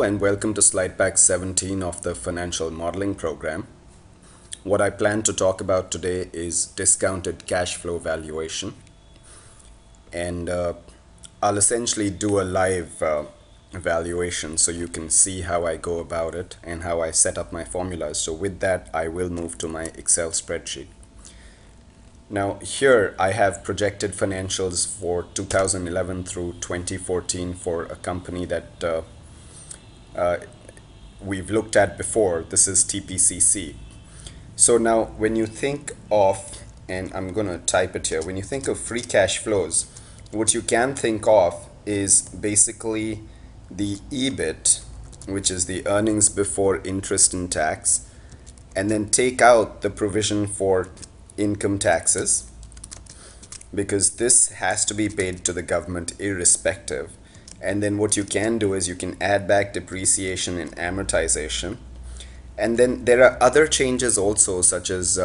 and welcome to slide pack 17 of the financial modeling program. What I plan to talk about today is discounted cash flow valuation, and I'll essentially do a live valuation so you can see how I go about it and how I set up my formulas. So with that, I will move to my Excel spreadsheet. Now here I have projected financials for 2011 through 2014 for a company that we've looked at before. This is TPCC. So now when you think of, and I'm going to type it here, when you think of free cash flows, what you can think of is basically the EBIT, which is the earnings before interest and tax, and then take out the provision for income taxes, because this has to be paid to the government irrespective. And then what you can do is you can add back depreciation and amortization. And then there are other changes also, such as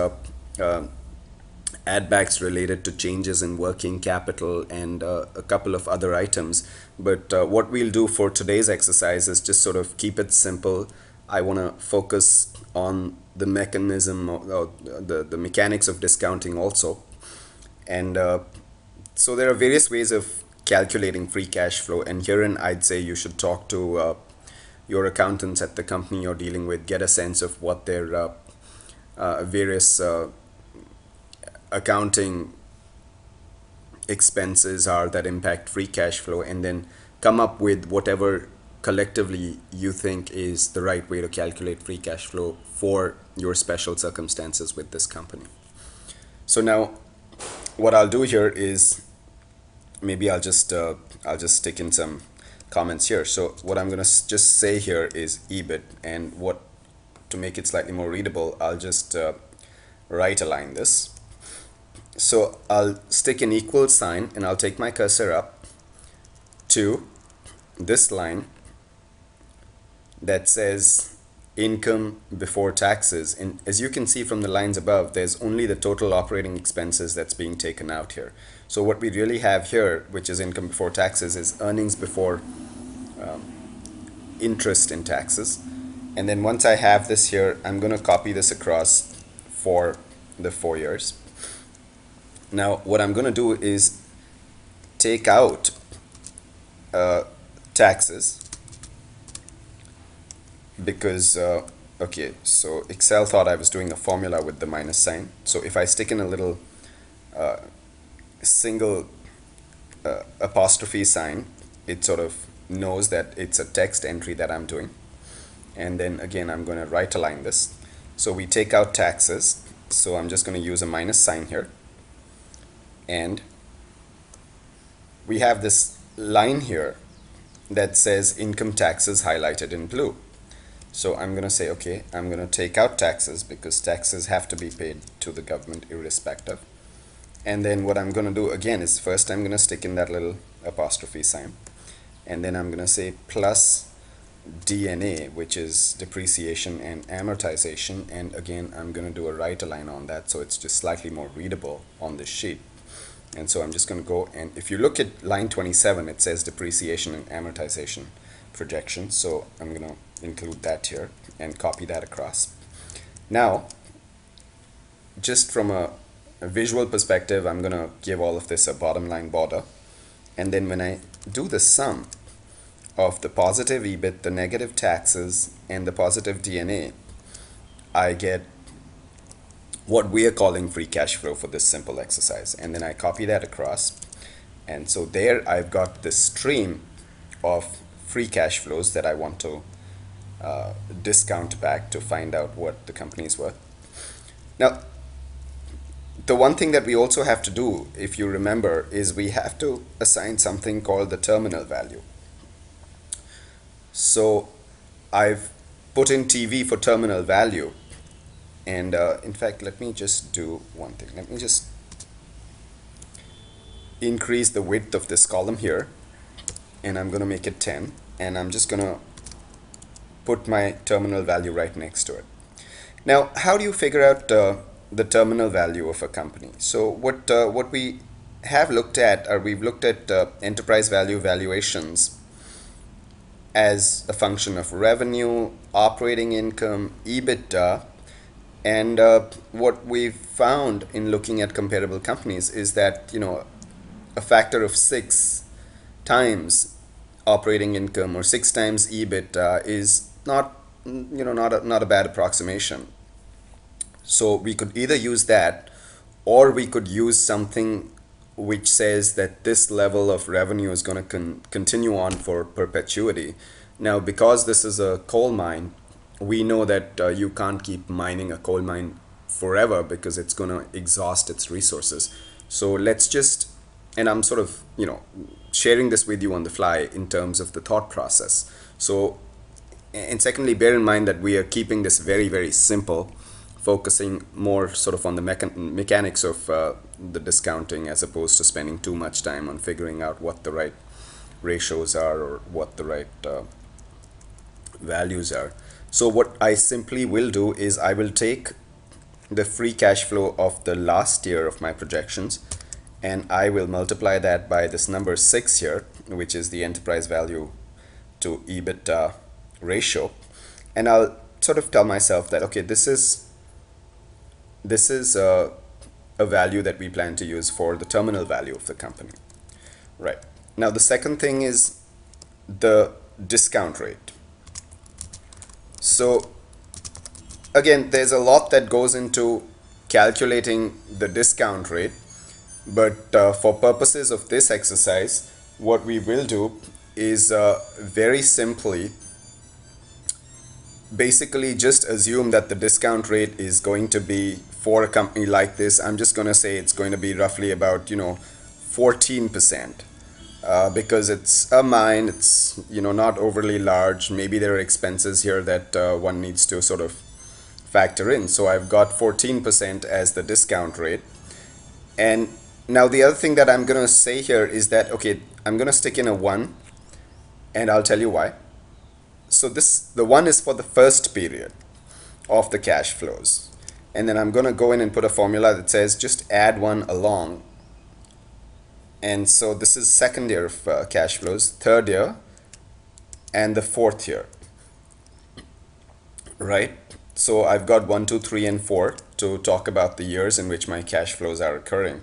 add backs related to changes in working capital and a couple of other items. But what we'll do for today's exercise is just sort of keep it simple. I want to focus on the mechanism, the mechanics of discounting also. And so there are various ways of calculating free cash flow, and herein I'd say you should talk to your accountants at the company you're dealing with, get a sense of what their various accounting expenses are that impact free cash flow, and then come up with whatever collectively you think is the right way to calculate free cash flow for your special circumstances with this company. So now what I'll do here is maybe I'll just stick in some comments here. So what I'm gonna just say here is EBIT, and what, to make it slightly more readable, I'll just right align this. So I'll stick an equal sign and I'll take my cursor up to this line that says income before taxes, and as you can see from the lines above, there's only the total operating expenses that's being taken out here. So what we really have here, which is income before taxes, is earnings before interest and taxes. And then once I have this here, I'm going to copy this across for the 4 years. Now what I'm going to do is take out taxes, because okay, so Excel thought I was doing a formula with the minus sign. So if I stick in a little single apostrophe sign, it sort of knows that it's a text entry that I'm doing. And then again, I'm going to right align this. So we take out taxes, so I'm just going to use a minus sign here, and we have this line here that says income taxes highlighted in blue. So I'm going to say, okay, I'm going to take out taxes because taxes have to be paid to the government irrespective. And then what I'm going to do again is, first I'm going to stick in that little apostrophe sign, and then I'm going to say plus D&A, which is depreciation and amortization, and again I'm going to do a right align on that so it's just slightly more readable on this sheet. And so I'm just going to go, and if you look at line 27, it says depreciation and amortization projection, so I'm going to include that here and copy that across. Now just from a visual perspective, I'm going to give all of this a bottom line border, and then when I do the sum of the positive EBIT, the negative taxes, and the positive D&A, I get what we are calling free cash flow for this simple exercise. And then I copy that across, and so there I've got this stream of free cash flows that I want to discount back to find out what the company is worth. Now the one thing that we also have to do, if you remember, is we have to assign something called the terminal value. So I've put in TV for terminal value, and in fact, let me just do one thing. Let me just increase the width of this column here, and I'm going to make it 10, and I'm just going to put my terminal value right next to it. Now how do you figure out the terminal value of a company? So what we have looked at, or we've looked at enterprise value valuations as a function of revenue, operating income, EBITDA. And what we've found in looking at comparable companies is that, a factor of 6 times operating income or 6 times EBITDA is not a bad approximation. So we could either use that, or we could use something which says that this level of revenue is going to continue on for perpetuity. Now, because this is a coal mine, we know that you can't keep mining a coal mine forever because it's going to exhaust its resources. So let's just, and I'm sort of, sharing this with you on the fly in terms of the thought process. So, and secondly, bear in mind that we are keeping this very, very simple, focusing more sort of on the mechanics of the discounting, as opposed to spending too much time on figuring out what the right ratios are or what the right values are. So what I simply will do is I will take the free cash flow of the last year of my projections, and I will multiply that by this number 6 here, which is the enterprise value to EBITDA ratio, and I'll sort of tell myself that, okay, this is a value that we plan to use for the terminal value of the company. Right. Now the second thing is the discount rate. So again, there's a lot that goes into calculating the discount rate, but for purposes of this exercise, what we will do is very simply basically just assume that the discount rate is going to be, for a company like this, I'm just going to say it's going to be roughly about 14%, because it's a mine, it's not overly large. Maybe there are expenses here that one needs to sort of factor in. So I've got 14% as the discount rate. And now the other thing that I'm going to say here is that, okay, I'm going to stick in a 1, and I'll tell you why. So the 1 is for the first period of the cash flows. And then I'm going to go in and put a formula that says just add 1 along. And so this is second year of cash flows, third year, and the fourth year. Right? So I've got 1, 2, 3, and 4 to talk about the years in which my cash flows are occurring.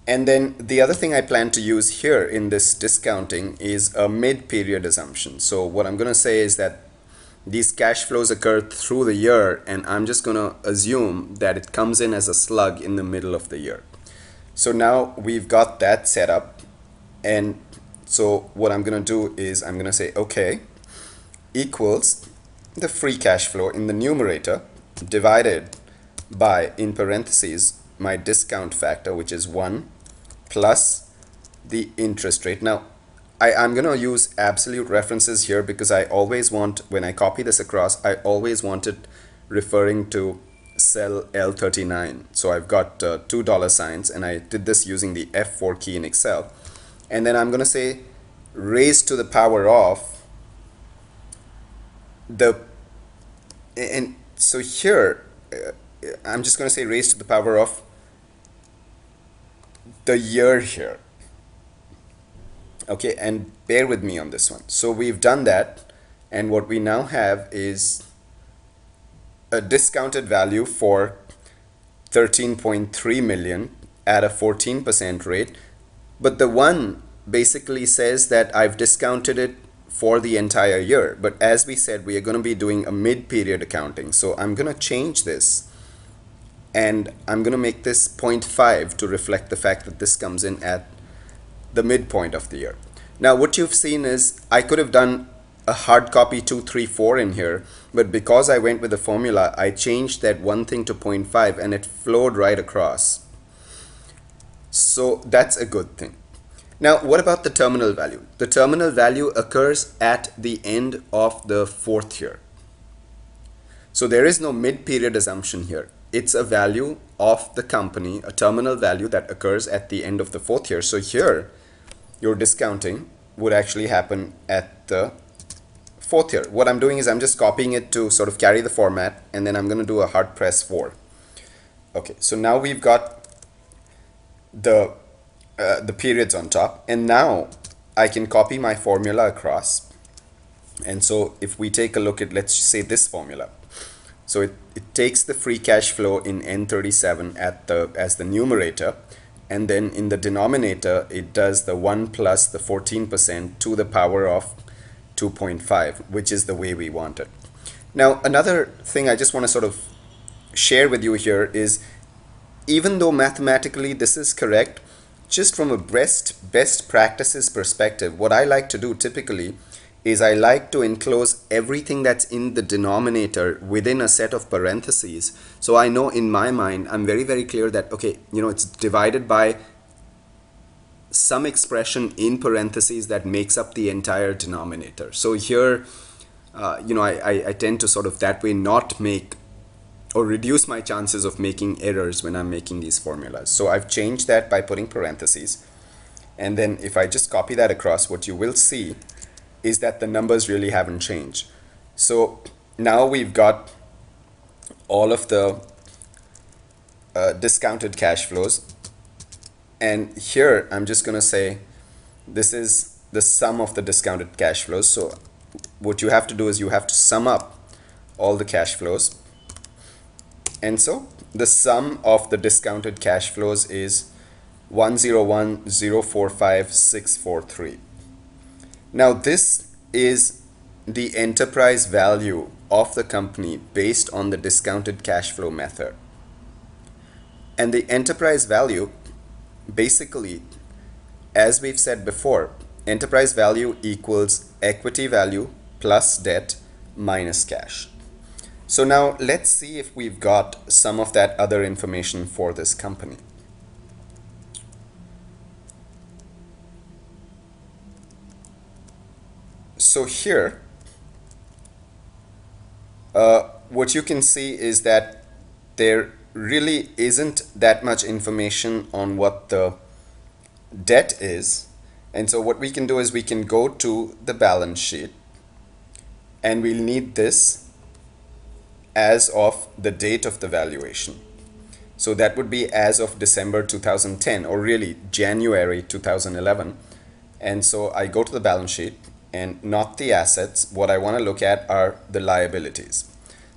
And then the other thing I plan to use here in this discounting is a mid-period assumption. So what I'm going to say is that these cash flows occur through the year, and I'm just going to assume that it comes in as a slug in the middle of the year. So now we've got that set up. And so what I'm going to do is I'm going to say, okay, equals the free cash flow in the numerator divided by, in parentheses, my discount factor, which is 1, plus the interest rate. Now, I'm going to use absolute references here because I always want, when I copy this across, I always want it referring to cell L39. So I've got $2 signs, and I did this using the F4 key in Excel. And then I'm going to say raised to the power of the, and so here I'm just going to say raised to the power of the year here. Okay, and bear with me on this one. So we've done that, and what we now have is a discounted value for 13.3 million at a 14% rate, but the 1 basically says that I've discounted it for the entire year. But as we said, we are going to be doing a mid-period accounting, so I'm going to change this, and I'm going to make this 0.5 to reflect the fact that this comes in at the midpoint of the year. Now what you've seen is I could have done a hard copy 2, 3, 4 in here, but because I went with the formula, I changed that one thing to 0.5, and it flowed right across. So that's a good thing. Now what about the terminal value? The terminal value occurs at the end of the fourth year. So there is no mid-period assumption here. It's a value of the company, a terminal value that occurs at the end of the fourth year. So here, your discounting would actually happen at the fourth year. What I'm doing is I'm just copying it to sort of carry the format, and then I'm going to do a hard press 4. Okay, so now we've got the periods on top, and now I can copy my formula across, And so if we take a look at, let's say, this formula. So it takes the free cash flow in N37 as the numerator, and then in the denominator it does the 1 plus the 14% to the power of 2.5, which is the way we want it. Now, another thing I just want to sort of share with you here is, even though mathematically this is correct, just from a best practices perspective, what I like to do typically is I like to enclose everything that's in the denominator within a set of parentheses. So I know in my mind, I'm very, very clear that, okay, it's divided by some expression in parentheses that makes up the entire denominator. So here, I tend to sort of that way not make or reduce my chances of making errors when I'm making these formulas. So I've changed that by putting parentheses. And then if I just copy that across, what you will see is that the numbers really haven't changed. So now we've got all of the discounted cash flows. And here I'm just going to say this is the sum of the discounted cash flows. So what you have to do is you have to sum up all the cash flows. And so the sum of the discounted cash flows is 101,045,643. Now this is the enterprise value of the company based on the discounted cash flow method. And the enterprise value, basically, as we've said before, enterprise value equals equity value plus debt minus cash. So now let's see if we've got some of that other information for this company. So here, what you can see is that there really isn't that much information on what the debt is. And so what we can do is we can go to the balance sheet, and we'll need this as of the date of the valuation. So that would be as of December 2010, or really January 2011. And so I go to the balance sheet, and not the assets. What I want to look at are the liabilities.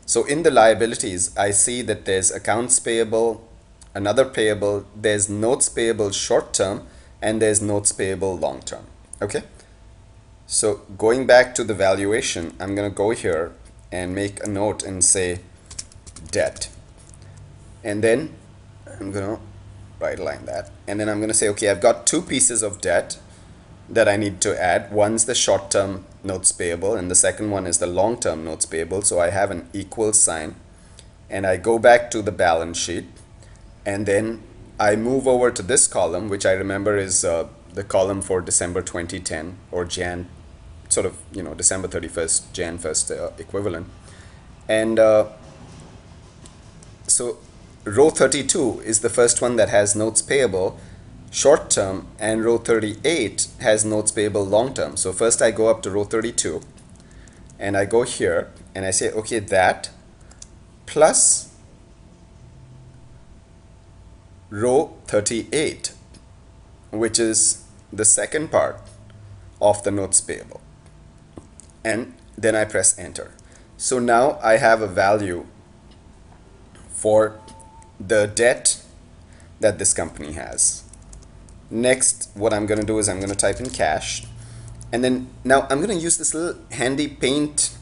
So in the liabilities, I see that there's accounts payable, another payable, there's notes payable short term, and there's notes payable long term. Okay? So going back to the valuation, I'm going to go here and make a note and say debt. And then I'm going to right line that. And then I'm going to say, okay, I've got two pieces of debt that I need to add. One's the short-term notes payable, and the second one is the long-term notes payable. So I have an equal sign, and I go back to the balance sheet, and then I move over to this column, which I remember is the column for December 2010 or Jan, sort of, December 31st, Jan 1st equivalent. And so row 32 is the first one that has notes payable short term, and row 38 has notes payable long term. So first I go up to row 32, and I go here and I say, okay, that plus row 38, which is the second part of the notes payable, and then I press enter. So now I have a value for the debt that this company has. Next, what I'm going to do is I'm going to type in cash, and then now I'm going to use this little handy paint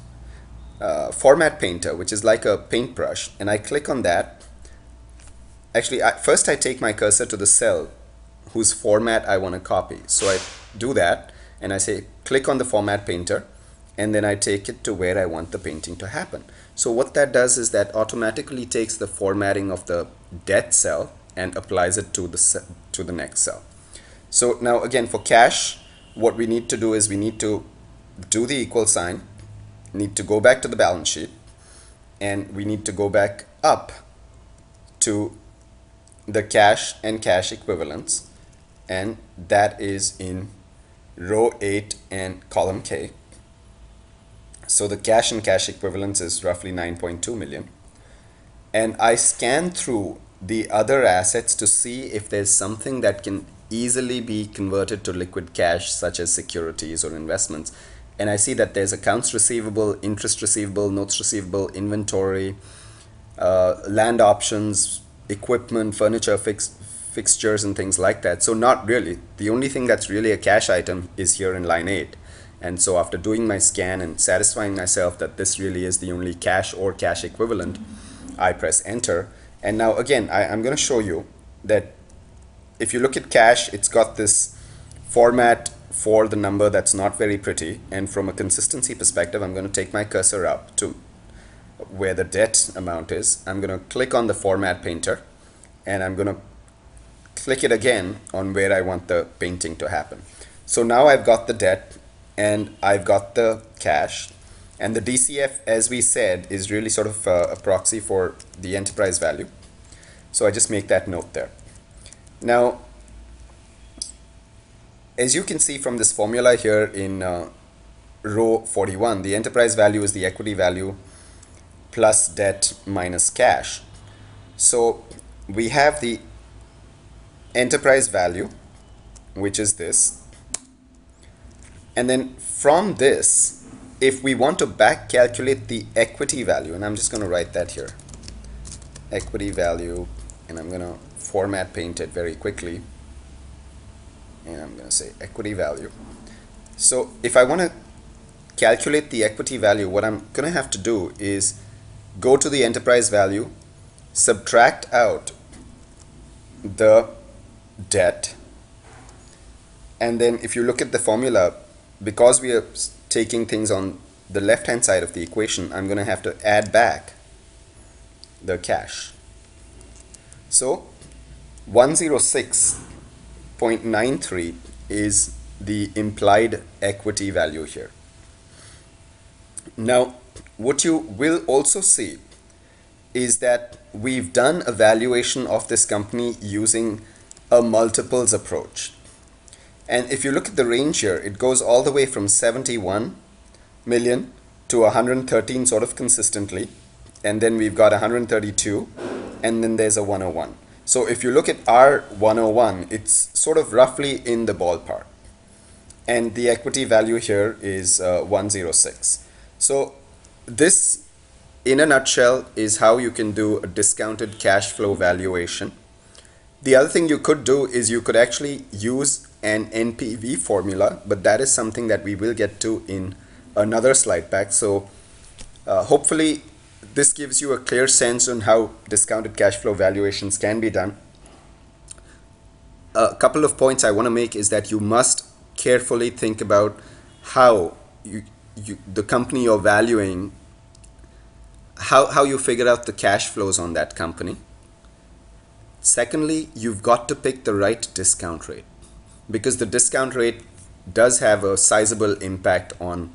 format painter, which is like a paintbrush, and I click on that. Actually, first I take my cursor to the cell whose format I want to copy. So I do that, and I say click on the format painter, and then I take it to where I want the painting to happen. So what that does is that automatically takes the formatting of the debt cell and applies it to the next cell. So now again, for cash, what we need to do is we need to do the equal sign, need to go back to the balance sheet, and we need to go back up to the cash and cash equivalents, and that is in row 8 and column K. So the cash and cash equivalents is roughly 9.2 million. And I scan through the other assets to see if there's something that can easily be converted to liquid cash, such as securities or investments. and I see that there's accounts receivable, interest receivable, notes receivable, inventory, land options, equipment, furniture, fixtures, and things like that. So not really. The only thing that's really a cash item is here in line 8. And so after doing my scan and satisfying myself that this really is the only cash or cash equivalent, I press enter. And now again, I'm going to show you that if you look at cash, it's got this format for the number that's not very pretty. And from a consistency perspective, I'm going to take my cursor up to where the debt amount is. I'm going to click on the format painter, and I'm going to click it again on where I want the painting to happen. So now I've got the debt and I've got the cash, and the DCF, as we said, is really sort of a proxy for the enterprise value. So I just make that note there. Now, as you can see from this formula here in row 41, the enterprise value is the equity value plus debt minus cash. So we have the enterprise value, which is this. And then from this, if we want to back calculate the equity value, and I'm just going to write that here, equity value, and I'm going to format paint it very quickly, and I'm going to say equity value. So if I want to calculate the equity value, what I'm going to have to do is go to the enterprise value, subtract out the debt, and then if you look at the formula, because we are taking things on the left hand side of the equation, I'm going to have to add back the cash. So 106.93 is the implied equity value here. Now what you will also see is that we've done a valuation of this company using a multiples approach. And if you look at the range here, it goes all the way from 71 million to 113 sort of consistently. And then we've got 132, and then there's a 101. So if you look at our 101, it's sort of roughly in the ballpark. And the equity value here is 106. So this, in a nutshell, is how you can do a discounted cash flow valuation. The other thing you could do is you could actually use an NPV formula, but that is something that we will get to in another slide pack. So hopefully this gives you a clear sense on how discounted cash flow valuations can be done. A couple of points I want to make is that you must carefully think about how the company you're valuing, how you figure out the cash flows on that company. Secondly, you've got to pick the right discount rate, because the discount rate does have a sizable impact on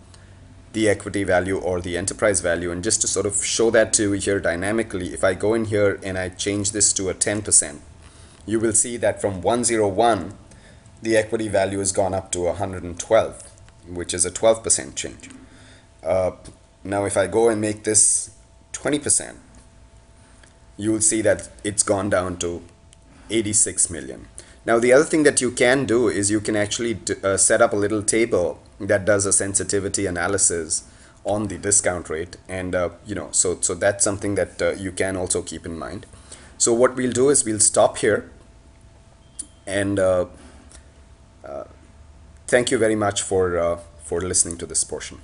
the equity value or the enterprise value. And just to sort of show that to you here dynamically, if I go in here and I change this to a 10%, you will see that from 101, the equity value has gone up to 112, which is a 12% change. Now if I go and make this 20%, you will see that it's gone down to 86 million. Now the other thing that you can do is you can actually set up a little table that does a sensitivity analysis on the discount rate, and so that's something that you can also keep in mind. So what we'll do is we'll stop here, and thank you very much for listening to this portion.